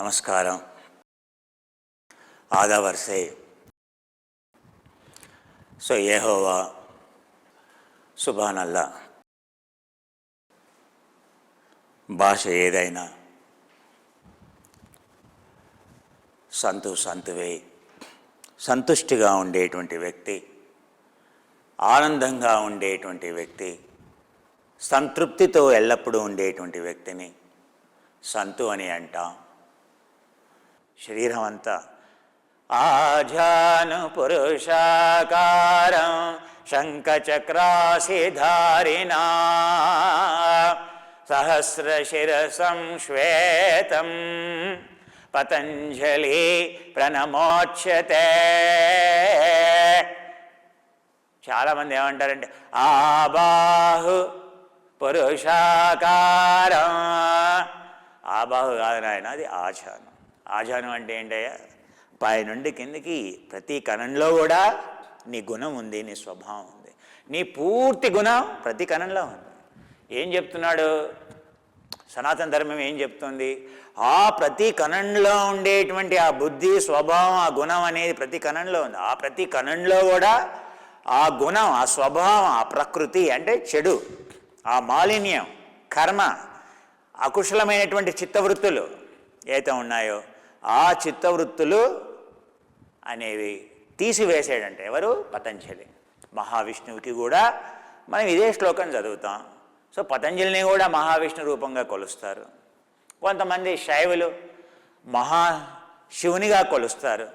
नमस्कारम आधा वर्षे सो यहोवा सुभान अल्लाह భాష ఏదైనా సంతువే సంతుష్టిగా ఉండేటువంటి వ్యక్తి, ఆనందంగా ఉండేటువంటి వ్యక్తి, సంతృప్తితో ఎల్లప్పుడూ ఉండేటువంటి వ్యక్తిని సంతు అని అంటాం. శరీరం అంతా ఆజాను పురుషాకారం శంఖచక్రాసిధారిణా సహస్రశిరసం శ్వేతం పతంజలి ప్రణమోచ్యతే. చాలామంది ఏమంటారంటే ఆబాహు పురుషాకారం. ఆబాహు కాదు నాయన, అది ఆజాను. ఆజాను అంటే ఏంటయ్యా? పైనుండి కిందికి ప్రతి కణంలో కూడా నీ గుణం ఉంది, నీ స్వభావం ఉంది, నీ పూర్తి గుణం ప్రతి కణంలో ఉంది. ఏం చెప్తున్నాడు సనాతన ధర్మం? ఏం చెప్తుంది? ఆ ప్రతి కణంలో ఉండేటువంటి ఆ బుద్ధి, స్వభావం, ఆ గుణం అనేది ప్రతి కణంలో ఉంది. ఆ ప్రతి కణంలో కూడా ఆ గుణం, ఆ స్వభావం, ఆ ప్రకృతి అంటే చెడు, ఆ మాలిన్యం, కర్మ, అకుశలమైనటువంటి చిత్తవృత్తులు ఏవైతే ఉన్నాయో ఆ చిత్తవృత్తులు అనేవి తీసివేసాడంటే ఎవరు? పతంజలి. మహావిష్ణువుకి కూడా మనం ఇదే శ్లోకం చదువుతాం. సో పతంజలిని కూడా మహావిష్ణు రూపంగా కొలుస్తారు. కొంతమంది శైవులు మహాశివునిగా కొలుస్తారు.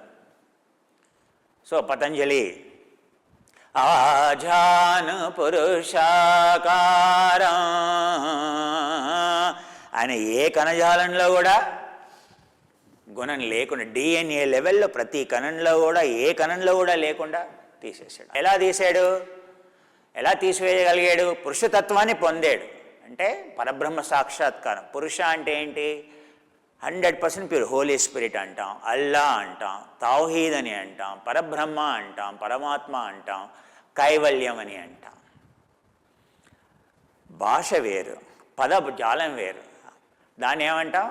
సో పతంజలి ఆజాను పురుషాకారం ఆయన ఏ కణజాలంలో కూడా గుణం లేకుండా, డిఎన్ఏ లెవెల్లో ప్రతి కణంలో కూడా ఏ కణంలో కూడా లేకుండా తీసేసాడు. ఎలా తీసాడు? ఎలా తీసివేయగలిగాడు? పురుషతత్వాన్ని పొందాడు. అంటే పరబ్రహ్మ సాక్షాత్కారం. పురుష అంటే ఏంటి? 100% ప్యూర్. హోలీ స్పిరిట్ అంటాం, అల్లా అంటాం, తౌహీద్ అని అంటాం, పరబ్రహ్మ అంటాం, పరమాత్మ అంటాం, కైవల్యం అని అంటాం. భాష వేరు, పద జాలం వేరు. దాన్ని ఏమంటాం?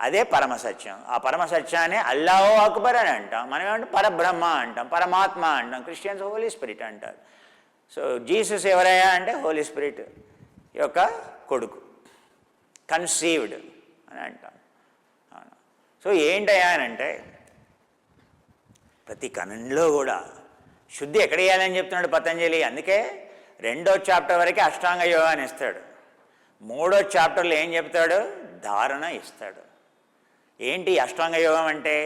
అదే పరమసత్యం. ఆ పరమసత్యాన్ని అల్లాహో అక్బర్ అని అంటాం. మనం ఏమంటాం? పరబ్రహ్మ అంటాం, పరమాత్మ అంటాం. క్రిస్టియన్స్ హోలీ స్పిరిట్ అంటారు. సో జీసస్ ఎవరయ్యా అంటే హోలీ స్పిరిట్ యొక్క కొడుకు, కన్సీవ్డ్ అని అంటాం. సో ఏంటయ్యా అని అంటే ప్రతి కణంలో కూడా శుద్ధి ఎక్కడ చేయాలని చెప్తున్నాడు పతంజలి. అందుకే 2వ చాప్టర్ వరకే అష్టాంగ యోగాన్ని ఇస్తాడు. 3వ చాప్టర్లో ఏం చెప్తాడు? ధారణ ఇస్తాడు. ఏంటి అష్టాంగ యోగం అంటే?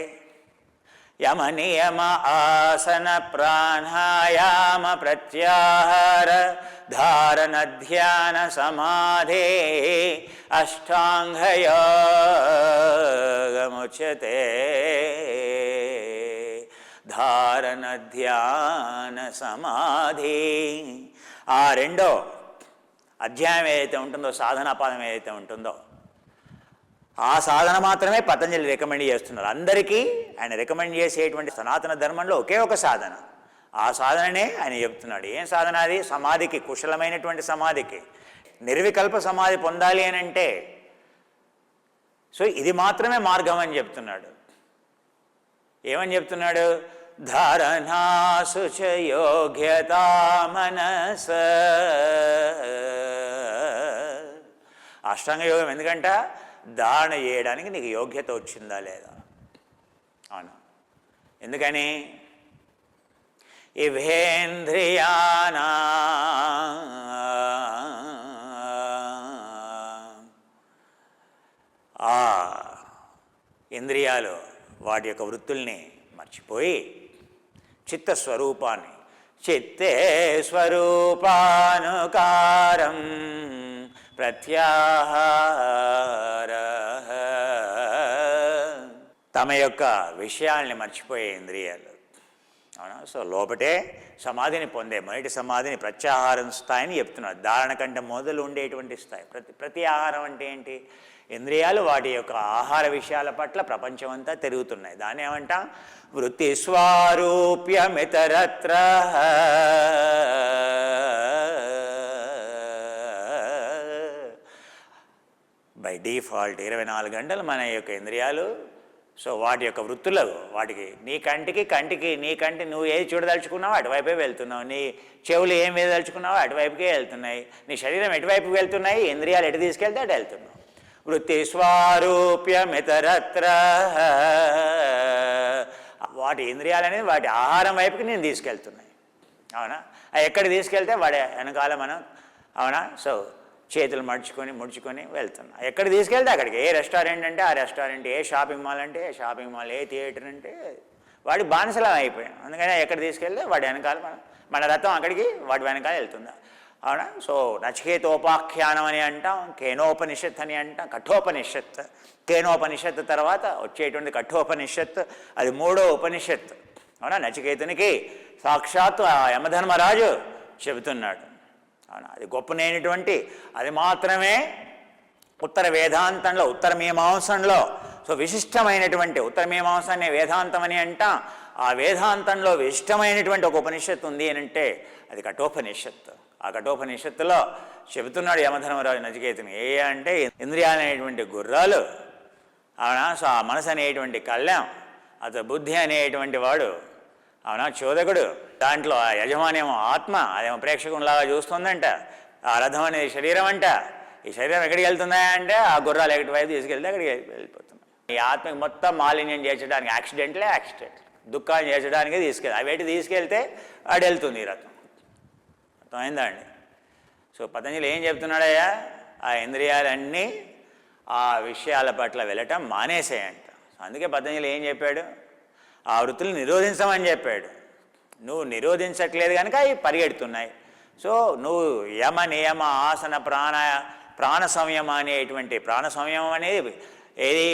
యమ నియమ ఆసన ప్రాణాయామ ప్రత్యాహార ధారణ ధ్యాన సమాధి అష్టాంగయోగముచ్యతే. ధారణ ధ్యాన సమాధి. ఆ 2వ అధ్యాయం ఏదైతే ఉంటుందో, సాధనాపాదం ఏదైతే ఉంటుందో, ఆ సాధన మాత్రమే పతంజలి రికమెండ్ చేస్తున్నారు అందరికీ. ఆయన రికమెండ్ చేసేటువంటి సనాతన ధర్మంలో ఒకే ఒక సాధన, ఆ సాధననే ఆయన చెప్తున్నాడు. ఏం సాధన అది? సమాధికి, కుశలమైనటువంటి సమాధికి, నిర్వికల్ప సమాధి పొందాలి అని అంటే సో ఇది మాత్రమే మార్గం అని చెప్తున్నాడు. ఏమని చెప్తున్నాడు? ధారణాసు చ యోగ్యతా మనస. అష్టాంగ యోగం ఎందుకంట? ధారణ చేయడానికి నీకు యోగ్యత వచ్చిందా లేదా? అవును. ఎందుకని? ఇవేంద్రియానా ఆ ఇంద్రియాలు వాటి యొక్క వృత్తుల్ని మర్చిపోయి చిత్తస్వరూపాన్ని, చిత్తే స్వరూపానుకారం ప్రత్యాహార, తమ యొక్క విషయాల్ని మర్చిపోయే ఇంద్రియాలు. అవునా? సో లోపటే సమాధిని పొందే మొదటి సమాధిని ప్రత్యాహారం స్థాయిని చెప్తున్నారు. ధారణ కంటే మొదలు ఉండేటువంటి స్థాయి. ప్రతి ఆహారం అంటే ఏంటి? ఇంద్రియాలు వాటి యొక్క ఆహార విషయాల పట్ల ప్రపంచమంతా తిరుగుతున్నాయి. దాన్ని ఏమంటాం? వృత్తి స్వారూప్యమితరత్ర. బై డిఫాల్ట్ 24 గంటలు మన యొక్క ఇంద్రియాలు సో వాటి యొక్క వృత్తులు వాటికి నీ కంటికి నీ కంటి నువ్వు ఏది చూడదలుచుకున్నావు అటువైపే వెళ్తున్నావు, నీ చెవులు ఏం వేదలుచుకున్నావు అటువైపుకే వెళ్తున్నాయి, నీ శరీరం ఎటువైపుకి వెళ్తున్నాయి, ఇంద్రియాలు ఎటు తీసుకెళ్తే అటు వెళ్తున్నావు. వృత్తి స్వారూప్యమితరత్ర, వాటి ఇంద్రియాలు అనేది వాటి ఆహారం వైపుకి నేను తీసుకెళ్తున్నాయి. అవునా? ఎక్కడ తీసుకెళ్తే వాడి వెనకాల మనం, అవునా, సో చేతులు ముడుచుకొని వెళ్తున్నాం. ఎక్కడ తీసుకెళ్తే అక్కడికి, ఏ రెస్టారెంట్ అంటే ఆ రెస్టారెంట్, ఏ షాపింగ్ మాల్ అంటే ఏ షాపింగ్ మాల్, ఏ థియేటర్ అంటే వాడి బానిసలం అయిపోయాం. అందుకని ఎక్కడ తీసుకెళ్తే వాడి వెనకాల మన రథం అక్కడికి వాటి వెనకాల వెళ్తుంది. అవునా? సో నచికేతోపాఖ్యానం అని అంటాం, కేనోపనిషత్ అని అంటాం, కఠోపనిషత్. కేనోపనిషత్ తర్వాత వచ్చేటువంటి కఠోపనిషత్, అది 3వ ఉపనిషత్. అవునా? నచికేతునికి సాక్షాత్తు ఆ యమధర్మరాజు చెబుతున్నాడు. అవునా? అది గొప్పనైనటువంటి, అది మాత్రమే ఉత్తర వేదాంతంలో, ఉత్తర మీమాంసంలో, సో విశిష్టమైనటువంటి ఉత్తర మీమాంస అనే వేదాంతం అని అంటాం. ఆ వేదాంతంలో విశిష్టమైనటువంటి ఒక ఉపనిషత్తు ఉంది అని అంటే అది కఠోపనిషత్తు. ఆ కఠోపనిషత్తులో చెబుతున్నాడు యమధర్మరాజు నచికేతుని. ఏ అంటే ఇంద్రియాలు అనేటువంటి గుర్రాలు, అవునా, సో ఆ మనసు అనేటువంటి కళ్యాణం, అతను బుద్ధి అనేటువంటి వాడు, అవునా, చోదకుడు, దాంట్లో ఆ యజమానేమో ఆత్మ, అదేమో ప్రేక్షకునిలాగా చూస్తుందంట. ఆ రథం అనేది శరీరం అంట. ఈ శరీరం ఎక్కడికి వెళ్తుందా అంటే ఆ గుర్రాలు ఎక్కడి వైపు తీసుకెళ్తే అక్కడికి వెళ్ళిపోతుంది. ఈ ఆత్మకి మొత్తం మాలిన్యం చేర్చడానికి, యాక్సిడెంట్, దుఃఖాన్ని చేర్చడానికి అవేటి తీసుకెళ్తే వాడు వెళ్తుంది ఈ రథం. అర్థమైందా అండి? సో పతంజలి ఏం చెప్తున్నాడయ్యా, ఆ ఇంద్రియాలన్నీ ఆ విషయాల పట్ల వెళ్ళటం మానేసేయంట. అందుకే పతంజలి ఏం చెప్పాడు, ఆ వృత్తులు నిరోధించమని చెప్పాడు. నువ్వు నిరోధించట్లేదు కనుక అవి పరిగెడుతున్నాయి. సో నువ్వు యమ నియమ ఆసన ప్రాణ సంయమ అనేటువంటి, ప్రాణ సంయమం అనేది ఏది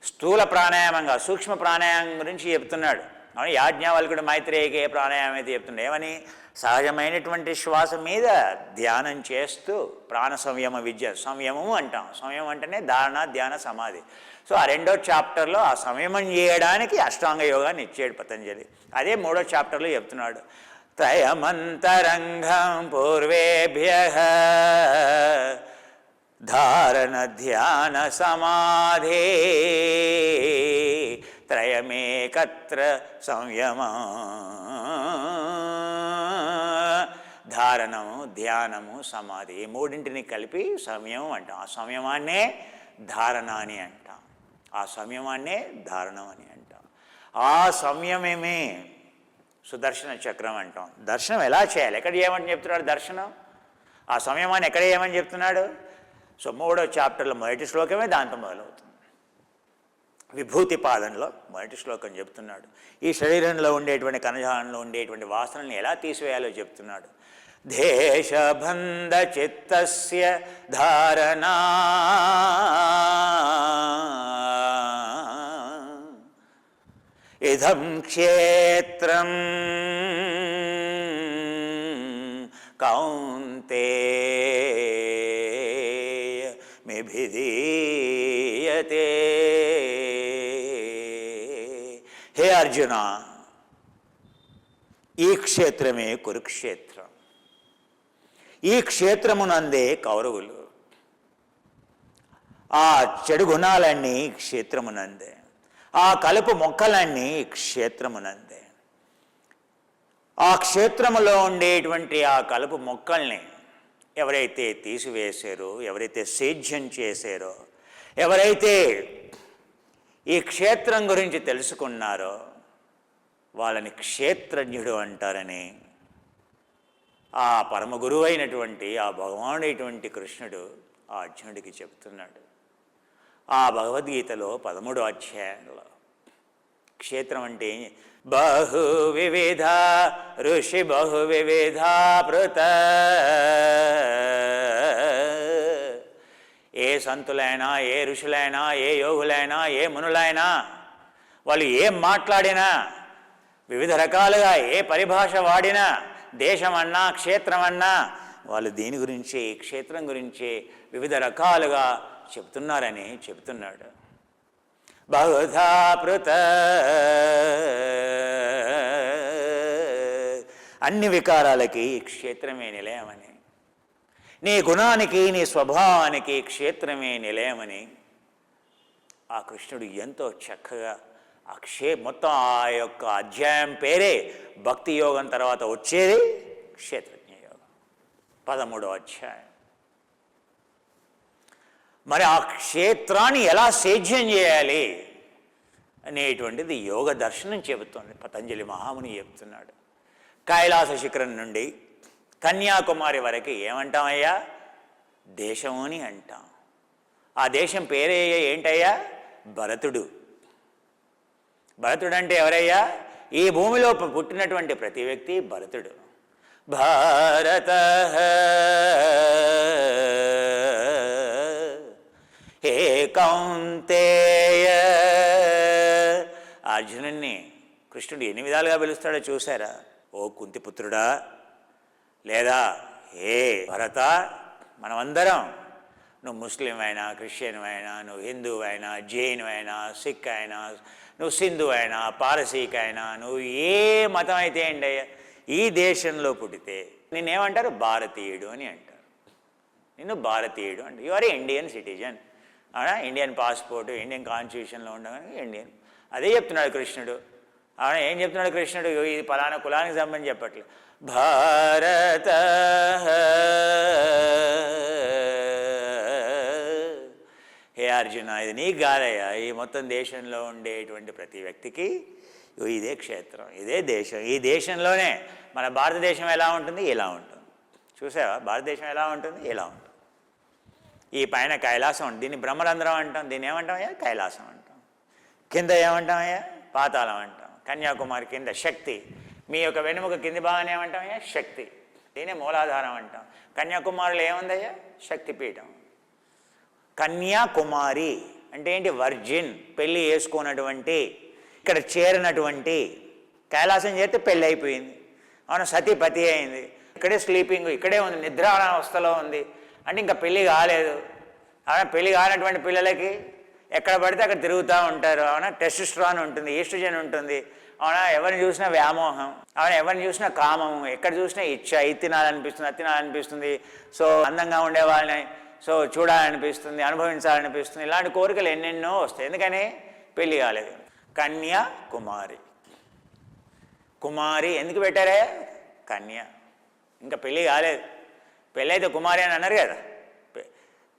స్థూల ప్రాణాయామంగా, సూక్ష్మ ప్రాణాయామం గురించి చెప్తున్నాడు. అవును, యాజ్ఞవల్కుడు మైత్రేయికి ఏ ప్రాణాయామం అయితే చెప్తున్నాడు, ఏమని, సహజమైనటువంటి శ్వాస మీద ధ్యానం చేస్తూ ప్రాణ సంయమ విద్య, సంయమము అంటాం. సంయమం అంటేనే ధారణ, ధ్యాన, సమాధి. సో ఆ 2వ చాప్టర్లో ఆ సంయమం చేయడానికి అష్టాంగ యోగాన్ని ఇచ్చాడు పతంజలి. అదే 3వ చాప్టర్లో చెప్తున్నాడు. త్రయమంతరంగం పూర్వేభ్యః ధారణ ధ్యాన సమాధే త్రయమేకత్ర సంయమ. ధారణము, ధ్యానము, సమాధి, ఈ 3ంటిని కలిపి సంయమం అంటాం. ఆ సంయమాన్నే ధారణ అని అంటాం. ఆ సంయమాన్నే ధారణం అని అంటాం. ఆ సంయమమే సుదర్శన చక్రం అంటాం. దర్శనం ఎలా చేయాలి, ఎక్కడ చేయమని చెప్తున్నాడు దర్శనం, ఆ సంయమాన్ని ఎక్కడ చేయమని చెప్తున్నాడు. సో 3వ చాప్టర్లో మొదటి శ్లోకమే దాంతో మొదలవుతుంది. విభూతి పాదంలో మొదటి శ్లోకం చెప్తున్నాడు. ఈ శరీరంలో ఉండేటువంటి కణజాలంలో ఉండేటువంటి వాసనల్ని ఎలా తీసివేయాలో చెప్తున్నాడు. దేశబంధ చిత్తస్య ధారణా ఇదం క్షేత్రం కౌంతేయ మిభిధీయతే. హే అర్జున, ఈ క్షేత్రమే కురుక్షేత్రం. ఈ క్షేత్రమునందే కౌరవులు. ఆ చెడు గుణాలన్నీ క్షేత్రమునందే, ఆ కలుపు మొక్కలన్నీ క్షేత్రమునందే. ఆ క్షేత్రములో ఉండేటువంటి ఆ కలుపు మొక్కల్ని ఎవరైతే తీసివేశారో, ఎవరైతే సేద్యం చేశారో, ఎవరైతే ఈ క్షేత్రం గురించి తెలుసుకున్నారో వాళ్ళని క్షేత్రజ్ఞుడు అంటారని ఆ పరమ గురువు అయినటువంటి ఆ భగవానుడైనటువంటి కృష్ణుడు ఆ అర్జునుడికి చెప్తున్నాడు. ఆ భగవద్గీతలో 13వ అధ్యాయంలో క్షేత్రం అంటే బహు వివిధ ఋషి బహు వివిధ పృత. ఏ సంతులైనా, ఏ ఋషులైనా, ఏ యోగులైనా, ఏ మునులైనా వాళ్ళు ఏం మాట్లాడినా, వివిధ రకాలుగా ఏ పరిభాష వాడినా, దేశమన్నా క్షేత్రమన్నా వాళ్ళు దీని గురించి, క్షేత్రం గురించి వివిధ రకాలుగా చెప్తున్నారని చెప్తున్నాడు. బహుధా పృత, అన్ని వికారాలకి క్షేత్రమే నిలయమని, నీ గుణానికి, నీ స్వభావానికి క్షేత్రమే నిలయమని ఆ కృష్ణుడు ఎంతో చక్కగా మొత్తం ఆ యొక్క అధ్యాయం పేరే భక్తి యోగం తర్వాత వచ్చేది క్షేత్రజ్ఞ యోగం 13వ అధ్యాయం. మరి ఆ క్షేత్రాన్ని ఎలా సేద్యం చేయాలి అనేటువంటిది యోగ దర్శనం చెబుతోంది. పతంజలి మహాముని చెప్తున్నాడు. కైలాస శిఖరం నుండి కన్యాకుమారి వరకు ఏమంటామయ్యా? దేశము అని అంటాం. ఆ దేశం పేరే ఏంటయ్యా? భరతుడు. భరతుడు అంటే ఎవరయ్యా? ఈ భూమిలో పుట్టినటువంటి ప్రతి వ్యక్తి భరతుడు. భారత హే కౌంతేయ. అర్జునుణ్ణి కృష్ణుడు ఎన్ని విధాలుగా పిలుస్తాడో చూసారా? ఓ కుంతిపుత్రుడా, లేదా హే భరత. మనమందరం, నువ్వు ముస్లిం అయినా, క్రిస్టియన్ అయినా, నువ్వు హిందూ అయినా, జైన్ అయినా, సిక్ అయినా, నువ్వు సింధు అయినా, పారసీక్ అయినా, నువ్వు ఏ మతం అయితే ఏంటి, ఈ దేశంలో పుట్టితే నిన్నేమంటారు? భారతీయుడు అని అంటారు. నిన్ను భారతీయుడు అంటే యు ఆర్ ఇండియన్ సిటిజన్. అవునా? ఇండియన్ పాస్పోర్టు, ఇండియన్ కాన్స్టిట్యూషన్లో ఉండగానే ఇండియన్. అదే చెప్తున్నాడు కృష్ణుడు. అవునా? ఏం చెప్తున్నాడు కృష్ణుడు? ఇది పలానా కులానికి సంబంధించి చెప్పట్లేదు. భారత హే అర్జున, ఇది నీకు కాదయ్యా, ఈ మొత్తం దేశంలో ఉండేటువంటి ప్రతి వ్యక్తికి ఇదే క్షేత్రం, ఇదే దేశం. ఈ దేశంలోనే మన భారతదేశం ఎలా ఉంటుంది? ఇలా ఉంటుంది. చూసావా? భారతదేశం ఎలా ఉంటుంది? ఇలా ఉంటుంది. ఈ పైన కైలాసం ఉంటుంది. దీన్ని బ్రహ్మరంధ్రం అంటాం. దీన్ని ఏమంటామయ్యా? కైలాసం అంటాం. కింద ఏమంటామయ్యా? పాతాళం అంటాం. కన్యాకుమారి కింద శక్తి. మీ యొక్క వెనుముక కింది భాగాన్ని ఏమంటామయ్యా? శక్తి. దీనే మూలాధారం అంటాం. కన్యాకుమారిలో ఏముందయ్యా? శక్తిపీఠం. కన్యాకుమారి అంటే ఏంటి? వర్జిన్, పెళ్ళి చేసుకున్నటువంటి, ఇక్కడ చేరినటువంటి. కైలాసం చేస్తే పెళ్ళి అయిపోయింది. అవును, సతీపతి అయింది. ఇక్కడే స్లీపింగ్, ఇక్కడే ఉంది, నిద్రావస్థలో ఉంది అంటే ఇంకా పెళ్ళి కాలేదు. అవునా? పెళ్ళి కానటువంటి పిల్లలకి ఎక్కడ పడితే అక్కడ తిరుగుతూ ఉంటారు. అవునా? టెస్టోస్టెరాన్ ఉంటుంది, ఈస్ట్రోజన్ ఉంటుంది. అవునా? ఎవరిని చూసినా వ్యామోహం. అవునా? ఎవరిని చూసినా కామము. ఎక్కడ చూసినా ఇచ్చ, ఇది తినాలనిపిస్తుంది, అది తినాలనిపిస్తుంది. సో అందంగా ఉండే వాళ్ళని సో చూడాలనిపిస్తుంది, అనుభవించాలనిపిస్తుంది. ఇలాంటి కోరికలు ఎన్నెన్నో వస్తాయి. ఎందుకని? పెళ్ళి కాలేదు. కన్యాకుమారి. కుమారి ఎందుకు పెట్టారే? కన్య. ఇంకా పెళ్ళి కాలేదు. పెళ్ళి అయితే కుమారి అని అన్నారు కదా.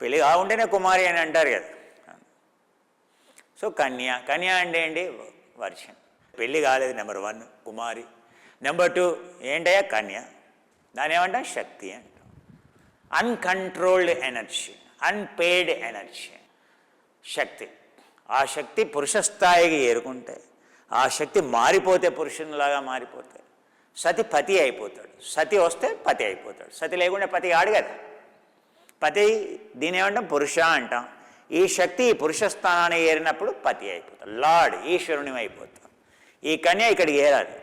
పెళ్ళి కాకుంటేనే కుమారి అని అంటారు కదా. సో కన్య. కన్య అంటే ఏంటి? వర్షం. పెళ్ళి కాలేదు నెంబర్ 1 కుమారి. నెంబర్ 2 ఏంటయ్యా? కన్య. దాని ఏమంటాం? శక్తి అంటాం. అన్కంట్రోల్డ్ ఎనర్జీ, అన్పెయిడ్ ఎనర్జీ, శక్తి. ఆ శక్తి పురుష స్థాయికి ఏరుకుంటే, ఆ శక్తి మారిపోతే పురుషునిలాగా మారిపోతే సతి పతి అయిపోతాడు. సతి వస్తే పతి అయిపోతాడు. సతి లేకుండా పతి కాడు కదా. పతి దీని ఏమంటాం? పురుష అంటాం. ఈ శక్తి పురుష స్థానాన్ని ఏరినప్పుడు పతి అయిపోతాడు, లార్డ్, ఈశ్వరుని అయిపోతాం. ఈ కన్య ఇక్కడికి ఏరాలి.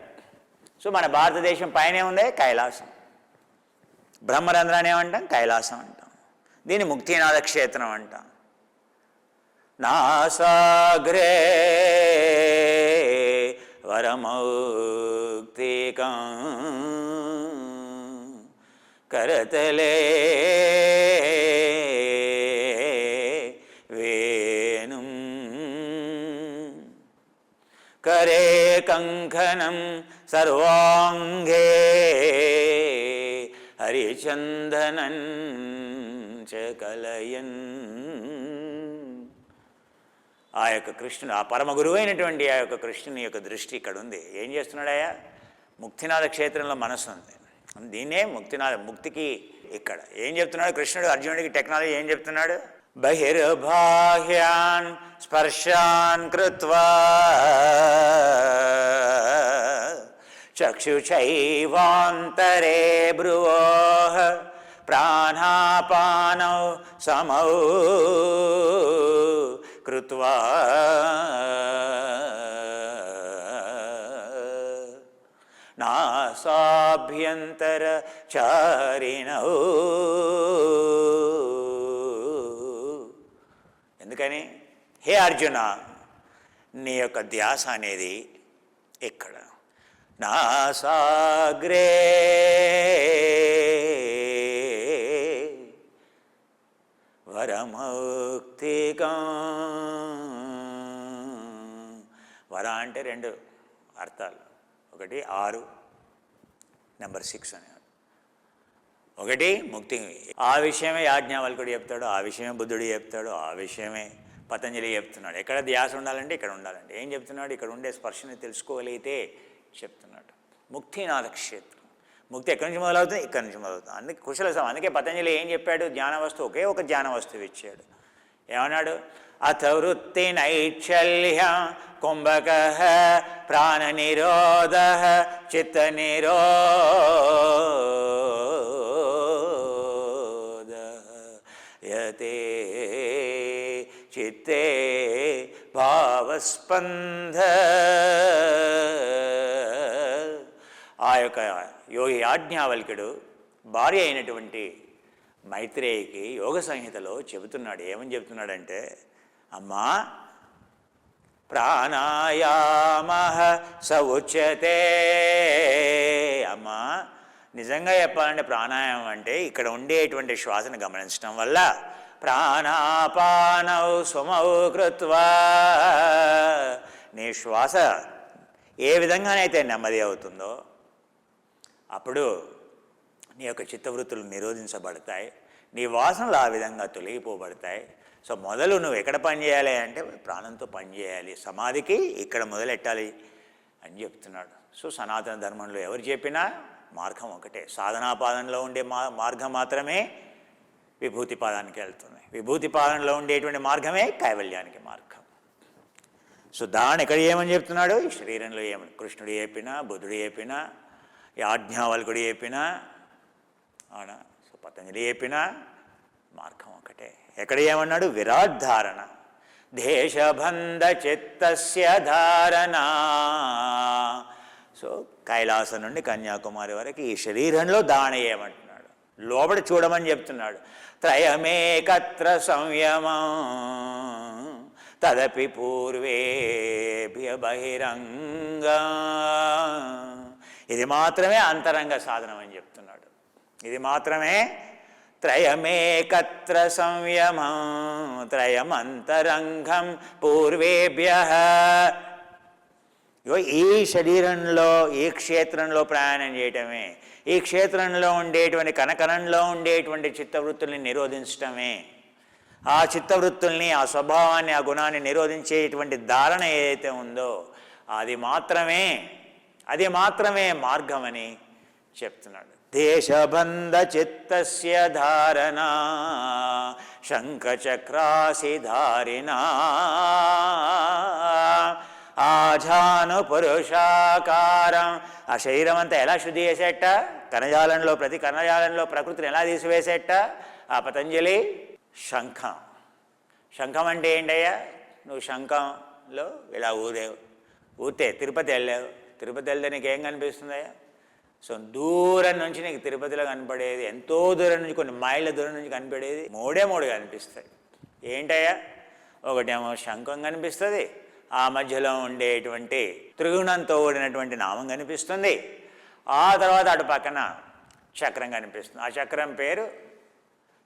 సో మన భారతదేశం పైనే ఉందే కైలాసం. బ్రహ్మరంధ్రాన్ని ఏమంటాం? కైలాసం అంటాం. దీన్ని ముక్తినాథ క్షేత్రం అంటాం. నాసాగ్రే వరమౌక్తికం కరతలే వేణుం కరే కంకణం సర్వాంగే హరిచందనన్ చ కలయన్. ఆ యొక్క కృష్ణుడు, ఆ పరమ గురువు అయినటువంటి ఆ యొక్క కృష్ణుని యొక్క దృష్టి ఇక్కడ ఉంది. ఏం చేస్తున్నాడయ్యా? ముక్తినాథ క్షేత్రంలో మనస్సు ఉంది. దీన్నే ముక్తినాథ. ముక్తికి ఇక్కడ ఏం చెప్తున్నాడు కృష్ణుడు అర్జునుడికి? టెక్నాలజీ ఏం చెప్తున్నాడు? బహిర్బాహ్యాన్ స్పర్శాన్ కృత్వా చక్షుషైవాంతరే భ్రువోః ప్రాణాపానౌ సమౌ కృత్వా నాసాభ్యంతర చారిణౌ. ఎందుకని? హే అర్జున, నీ యొక్క ధ్యాస అనేది ఇక్కడ. నాసాగ్రే వరమౌక్తికం అంటే రెండు అర్థాలు, ఒకటి 6, నెంబర్ 6 అని. ఒకటి ముక్తి, ఆ విషయమే యాజ్ఞవల్కుడు చెప్తాడు, ఆ విషయమే బుద్ధుడు చెప్తాడు, ఆ విషయమే పతంజలి చెప్తున్నాడు. ఎక్కడ ధ్యాస ఉండాలంటే ఇక్కడ ఉండాలంటే ఏం చెప్తున్నాడు? ఇక్కడ ఉండే స్పర్శని తెలుసుకోగలిగితే చెప్తున్నాడు. ముక్తినాథ క్షేత్రం. ముక్తి ఎక్కడి నుంచి మొదలవుతుంది? ఇక్కడి నుంచి మొదలవుతుంది. అందుకే అందుకే పతంజలి ఏం చెప్పాడు? జ్ఞాన వస్తువు ఒకే ఒక జ్ఞాన వస్తువు ఇచ్చాడు. ఏమన్నాడు? అథ వృత్తి నైచ్చల్య కుంభక ప్రాణ నిరోధ చిత్త నిరోధ యతే చిత్తే భావస్పంద. ఆ యొక్క యోగి యాజ్ఞవల్క్యుడు భార్య అయినటువంటి మైత్రేయికి యోగ సంహితలో చెబుతున్నాడు. ఏమని చెబుతున్నాడంటే, అమ్మా ప్రాణాయామ స ఉచ్యతే. అమ్మా నిజంగా చెప్పాలంటే ప్రాణాయామం అంటే ఇక్కడ ఉండేటువంటి శ్వాసను గమనించడం వల్ల ప్రాణాపానౌ సుమౌ కృత్వా, నీ శ్వాస ఏ విధంగానైతే నెమ్మది అవుతుందో అప్పుడు నీ యొక్క చిత్తవృత్తులు నిరోధించబడతాయి, నీ వాసనలు ఆ విధంగా తొలగిపోబడతాయి. సో మొదలు నువ్వు ఎక్కడ పని చేయాలి అంటే ప్రాణంతో పని చేయాలి, సమాధికి ఇక్కడ మొదలెట్టాలి అని చెప్తున్నాడు. సో సనాతన ధర్మంలో ఎవరు చెప్పినా మార్గం ఒకటే. సాధనాపాదంలో ఉండే మార్గం మాత్రమే విభూతి పాదానికి వెళ్తుంది, విభూతి పాదంలో ఉండేటువంటి మార్గమే కైవల్యానికి మార్గం. సో దాన్ని ఎక్కడ ఏమని చెప్తున్నాడు? ఈ శరీరంలో ఏమని కృష్ణుడు చెప్పినా, బుద్ధుడు చెప్పినా, యాజ్ఞవల్కుడు చెప్పినా, అవునా, సో పతంజలి చెప్పినా మార్గం ఒకటే. ఎక్కడ ఏమన్నాడు? విరాట్ ధారణ, దేశబంధ చిత్తస్య ధారణ. సో కైలాసం నుండి కన్యాకుమారి వరకు ఈ శరీరంలో దాన చేయమంటున్నాడు, లోపల చూడమని చెప్తున్నాడు. త్రయమేకత్ర సంయమం తదపి పూర్వేభ్య బహిరంగ. ఇది మాత్రమే అంతరంగ సాధనం అని చెప్తున్నాడు. ఇది మాత్రమే త్రయమేకత్ర సంయమం త్రయమంతరంగం పూర్వేభ్యః. ఈ శరీరంలో ఈ క్షేత్రంలో ప్రయాణం చేయటమే, ఈ క్షేత్రంలో ఉండేటువంటి కణకణంలో ఉండేటువంటి చిత్తవృత్తుల్ని నిరోధించటమే, ఆ చిత్తవృత్తుల్ని, ఆ స్వభావాన్ని, ఆ గుణాన్ని నిరోధించేటువంటి ధారణ ఏదైతే ఉందో అది మాత్రమే మార్గమని చెప్తున్నాడు. దేశబంధ చిత్తస్య ధారణ శంఖచక్రాసి ధారిణ ఆజాను పురుషాకారం. ఆ శరీరం అంతా ఎలా శుద్ధి చేసేట? కణజాలంలో, ప్రతి కణజాలంలో ప్రకృతిని ఎలా తీసివేసేట? ఆ పతంజలి శంఖం. శంఖం అంటే ఏంటయ్యా? నువ్వు శంఖంలో ఇలా ఊతే తిరుపతి వెళ్ళావు, తిరుపతి వెళ్తే నీకు ఏం కనిపిస్తుందయ్యా? సో దూరం నుంచి నీకు తిరుపతిలో కనపడేది, ఎంతో దూరం నుంచి, కొన్ని మైళ్ళ దూరం నుంచి కనపడేది మూడు కనిపిస్తాయి. ఏంటయ్యా? ఒకటేమో శంఖం కనిపిస్తుంది, ఆ మధ్యలో ఉండేటువంటి త్రిగుణంతో కూడినటువంటి నామం కనిపిస్తుంది, ఆ తర్వాత అటు పక్కన చక్రం కనిపిస్తుంది. ఆ చక్రం పేరు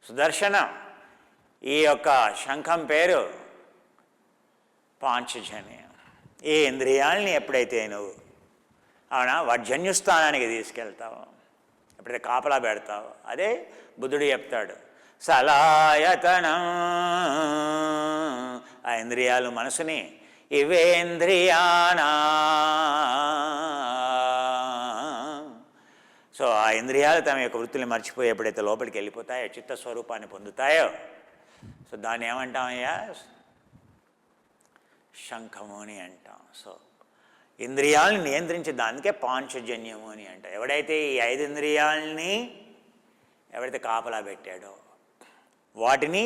సుదర్శనం, ఈ యొక్క శంఖం పేరు పాంచజన్యం. ఈ ఇంద్రియాలని ఎప్పుడైతే నువ్వు అవునా జన్యుస్థానానికి తీసుకెళ్తావు, ఎప్పుడైతే కాపలా పెడతావు, అదే బుద్ధుడు చెప్తాడు సలాయతనం. ఆ ఇంద్రియాలు మనసుని ఇవేంద్రియానా. సో ఆ ఇంద్రియాలు తమ యొక్క వృత్తుల్ని మర్చిపోయి ఎప్పుడైతే లోపలికి వెళ్ళిపోతాయో, చిత్తస్వరూపాన్ని పొందుతాయో, సో దాన్ని ఏమంటామయ్యా? శంఖము అని అంటాం. సో ఇంద్రియాలను నియంత్రించే దానికే పాంచజన్యము అని అంటాం. ఎవడైతే ఈ 5 ఇంద్రియాలని ఎవడైతే కాపలా పెట్టాడో, వాటిని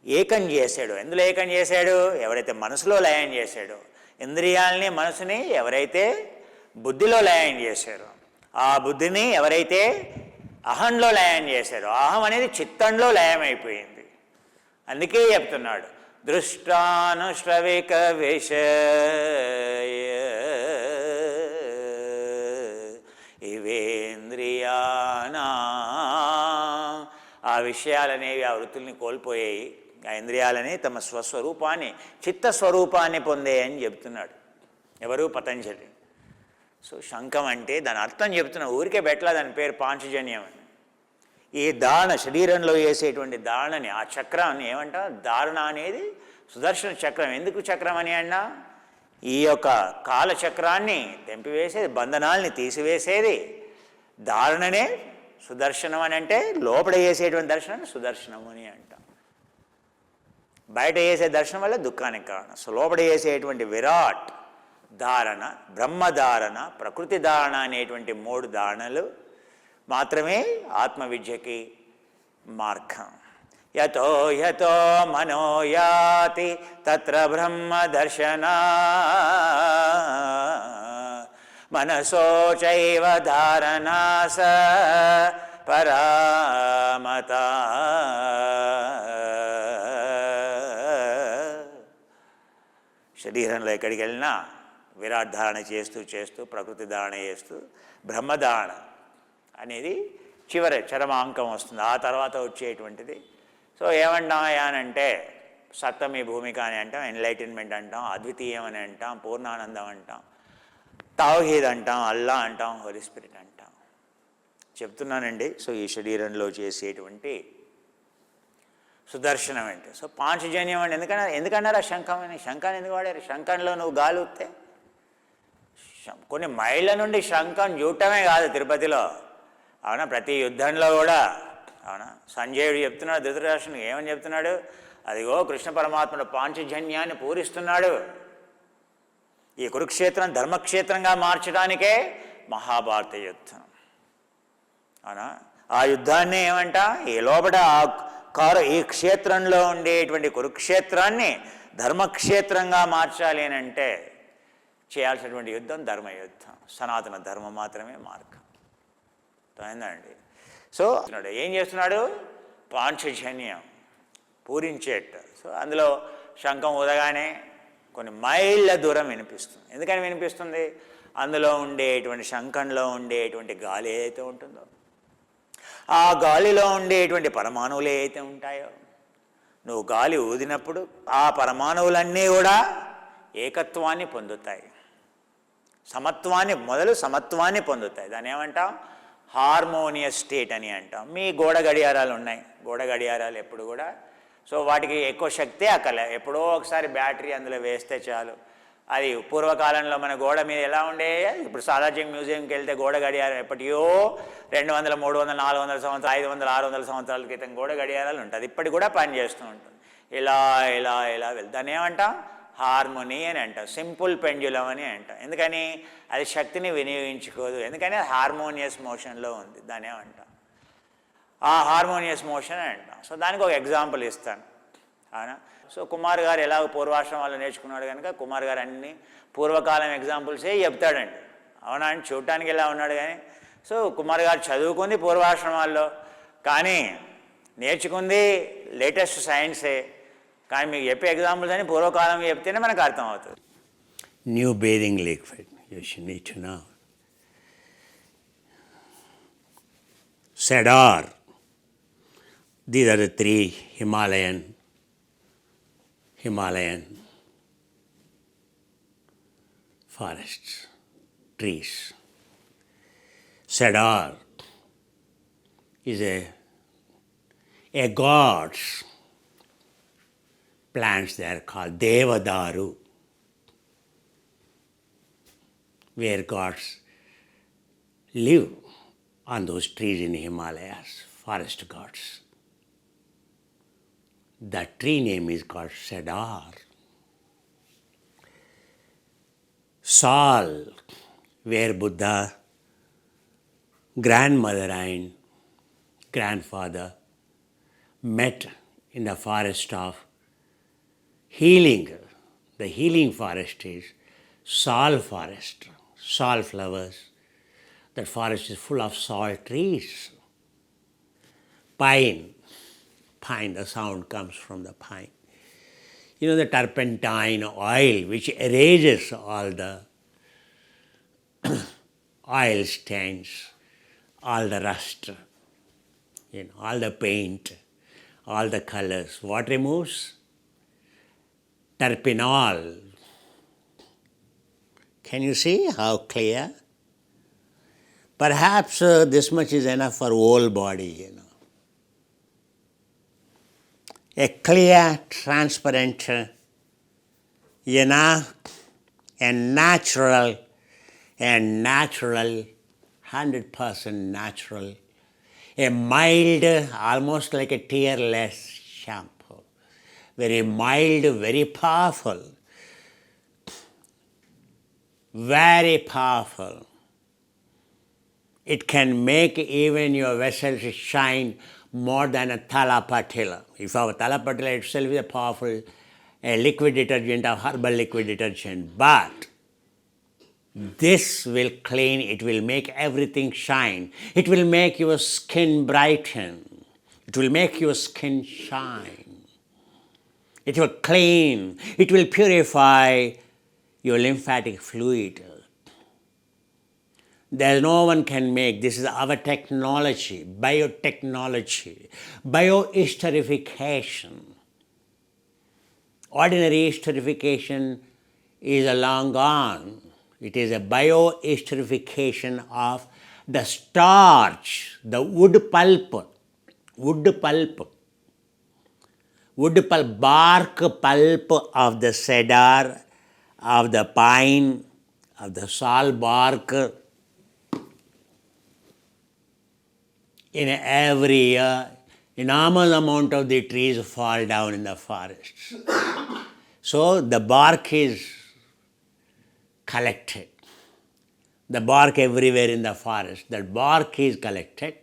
ఏకం చేశాడు. ఎందులో ఏకం చేశాడు? ఎవరైతే మనసులో లయం చేశాడో, ఇంద్రియాలని మనసుని ఎవరైతే బుద్ధిలో లయం చేశారో, ఆ బుద్ధిని ఎవరైతే అహంలో లయం చేశారో, అహం అనేది చిత్తంలో లయం అయిపోయింది. అందుకే చెప్తున్నాడు దృష్టానుశ్రవిక విషయ ఇవేంద్రియానా. ఆ విషయాలనేవి ఆ వృత్తుల్ని కోల్పోయాయి, ఆ ఇంద్రియాలని తమ స్వస్వరూపాన్ని, చిత్తస్వరూపాన్ని పొందే అని చెప్తున్నాడు. ఎవరు? పతంజలి. సో శంఖం అంటే దాని అర్థం చెప్తున్నా, ఊరికే పెట్టలా దాని పేరు పాంచజన్యం అని. ఈ దారణ, శరీరంలో వేసేటువంటి దారణని, ఆ చక్రాన్ని ఏమంటా? ధారణ అనేది సుదర్శన చక్రం. ఎందుకు చక్రం అని అన్నా? ఈ యొక్క కాలచక్రాన్ని తెంపివేసేది, బంధనాల్ని తీసివేసేది ధారణనే సుదర్శనం అని. అంటే లోపల వేసేటువంటి దర్శనాన్ని సుదర్శనము అని అంటాం. బయట వేసే దర్శనం వల్ల దుఃఖానికి కారణం. సో లోపల వేసేటువంటి విరాట్ ధారణ, బ్రహ్మధారణ, ప్రకృతి ధారణ అనేటువంటి 3 ధారణలు మాత్రమే ఆత్మవిద్యకి మార్గం. యతో యతో మనో యాతి తత్ర బ్రహ్మ దర్శన మనసో చైవ ధారణా స పరామత. శరీరంలో ఎక్కడికి వెళ్ళినా విరాట్ ధారణ చేస్తూ చేస్తూ ప్రకృతి ధారణ చేస్తూ బ్రహ్మధారణ అనేది చివరి చరమాంకం వస్తుంది. ఆ తర్వాత వచ్చేటువంటిది. సో ఏమంటామయ్యా అని అంటే సప్తమి భూమిక అని అంటాం, ఎన్లైటన్మెంట్ అంటాం, అద్వితీయం అని అంటాం, పూర్ణానందం అంటాం, తౌహీద్ అంటాం, అల్లా అంటాం, హోలీ స్పిరిట్ అంటాం. చెప్తున్నానండి. సో ఈ శరీరంలో చేసేటువంటి సుదర్శనం అంటే సో పాంచజన్యం అంటే ఎందుకన్నారు ఆ శంఖం అని? శంఖాన్ని ఎందుకు వాడారు? శంఖంలో నువ్వు గాలి ఊస్తే కొన్ని మైళ్ళ నుండి శంఖం చూడటమే కాదు తిరుపతిలో, అవునా? ప్రతి యుద్ధంలో కూడా, అవునా? సంజయుడు చెప్తున్నాడు ధృతరాష్ట్రునికి, ఏమని చెప్తున్నాడు? అదిగో కృష్ణ పరమాత్ముడు పాంచజన్యాన్ని పూరిస్తున్నాడు. ఈ కురుక్షేత్రం ధర్మక్షేత్రంగా మార్చడానికే మహాభారత యుద్ధం, అవునా? ఆ యుద్ధాన్ని ఏమంట? ఈ లోపల ఈ క్షేత్రంలో ఉండేటువంటి కురుక్షేత్రాన్ని ధర్మక్షేత్రంగా మార్చాలి అని అంటే చేయాల్సినటువంటి యుద్ధం ధర్మయుద్ధం. సనాతన ధర్మం మాత్రమే మార్గం. అయిందండి. సో ఏం చేస్తున్నాడు? పాంచజన్యం పూరించేట. సో అందులో శంఖం ఊదగానే కొన్ని మైళ్ళ దూరం వినిపిస్తుంది. ఎందుకని వినిపిస్తుంది? అందులో ఉండేటువంటి శంఖంలో ఉండేటువంటి గాలి ఏదైతే ఉంటుందో, ఆ గాలిలో ఉండేటువంటి పరమాణువులు ఏవైతే ఉంటాయో, నువ్వు గాలి ఊదినప్పుడు ఆ పరమాణువులన్నీ కూడా ఏకత్వాన్ని పొందుతాయి, సమత్వాన్ని పొందుతాయి. దాన్ని ఏమంటాం? హార్మోనియస్ స్టేట్ అని అంటాం. మీ గోడ గడియారాలు ఉన్నాయి, గోడ గడియారాలు ఎప్పుడు కూడా సో వాటికి ఎక్కువ శక్తి అక్కర్లే, ఎప్పుడో ఒకసారి బ్యాటరీ అందులో వేస్తే చాలు. అది పూర్వకాలంలో మన గోడ మీద ఎలా ఉండే, ఇప్పుడు సాలార్జంగ్ మ్యూజియంకి వెళ్తే గోడ గడియారం ఎప్పటియో 200, 300, 400 సంవత్సరాలు, 500, 600 సంవత్సరాల క్రితం గోడ గడియారాలు ఉంటుంది. ఇప్పటికి కూడా పనిచేస్తూ ఉంటుంది. ఇలా ఇలా ఇలా వెళ్తాం. దాన్ని ఏమంటాం? హార్మోనీ అని అంటాం. సింపుల్ పెండ్యులం అని అంటాం. ఎందుకని? అది శక్తిని వినియోగించుకోదు. ఎందుకని? అది హార్మోనియస్ మోషన్లో ఉంది. దాన్ని ఏమంటాం? ఆ హార్మోనియస్ మోషన్ అని అంటాం. సో దానికి ఒక ఎగ్జాంపుల్ ఇస్తాను, అవునా? సో కుమార్ గారు ఎలా పూర్వాశ్రమాల్లో నేర్చుకున్నాడు కనుక కుమార్ గారు అన్ని పూర్వకాలం ఎగ్జాంపుల్సే చెప్తాడండి, అవునా? అని చూడటానికి ఎలా ఉన్నాడు కానీ. సో కుమార్ గారు చదువుకుంది పూర్వాశ్రమాల్లో, కానీ నేర్చుకుంది లేటెస్ట్ సైన్సే. కానీ మీకు చెప్పే ఎగ్జాంపుల్స్ అని పూర్వకాలం చెప్తేనే మనకు అర్థం అవుతుంది. New bathing liquid, you should need to know. Cedar. These are the 3 Himalayan forests, trees. Cedar is a god's plants. They are called Devadaru, where gods live on those trees in the Himalayas, forest gods. The tree name is called Cedar. Sal, where Buddha, grandmother and grandfather met in the forest of healing. The healing forest is sal forest, sal flowers. That forest is full of sal trees. Pine, the sound comes from the pine. You know the turpentine oil which erases all the oil stains, all the rust, all the paint, all the colors. What removes? Terpenol. Can you see how clear? Perhaps this much is enough for whole body, A clear, transparent, a natural, 100% natural, a mild, almost like a tearless shampoo. Very mild, very powerful. Very powerful. It can make even your vessels shine more than a Thala-Patila. If our Thala-Patila itself is a powerful liquid detergent or herbal liquid detergent, but this will clean, it will make everything shine. It will make your skin brighten. It will make your skin shine. It will clean. It will purify your lymphatic fluid. There no one can make. This is our technology, biotechnology, bioesterification. Ordinary esterification is long gone. It is a bioesterification of the starch, the wood pulp, bark pulp of the cedar, of the pine, of the sal bark. In every year, enormous amount of the trees fall down in the forests. So the bark is collected. The bark everywhere in the forest, that bark is collected.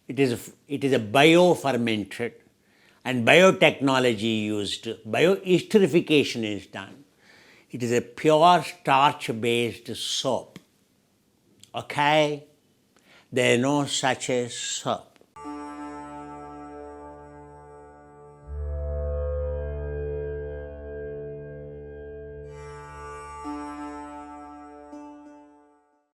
It is a biofermented and biotechnology used. Bioesterification is done. It is a pure starch-based soap. Okay? There is no such a soap.